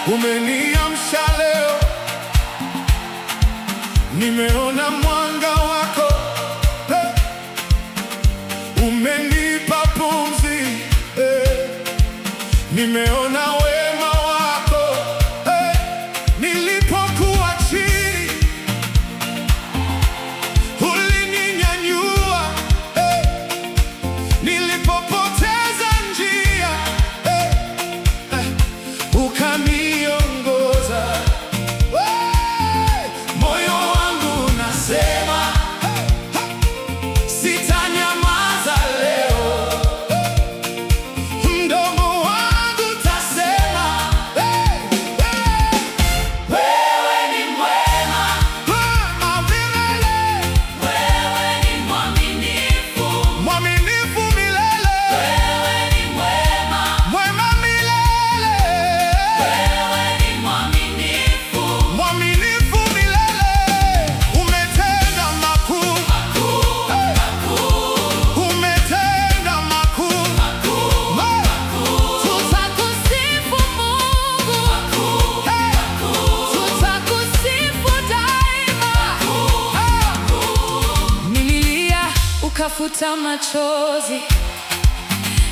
Umeniamsha leo, nimeona mwanga wako, umenipa pumzi, nimeona wema wako, nilipokuwa chini ulininyanyua, nilipopoteza njia ukaniongoza. Moyo wangu unasema sitanyamaza leo, mdomo wangu utasema wewe ni mwema, mwema milele, wewe ni mwaminifu, mwaminifu milele, wewe ni mwema, mwema milele, wewe ni mwaminifu, mwaminifu milele. Umetenda makuu, umetenda makuu, Tutakusifu Mungu, tutakusifu daima. Nililia ukafuta machozi,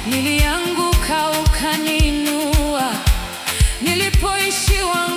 nilianguka ukaniinua, nilipoishiwa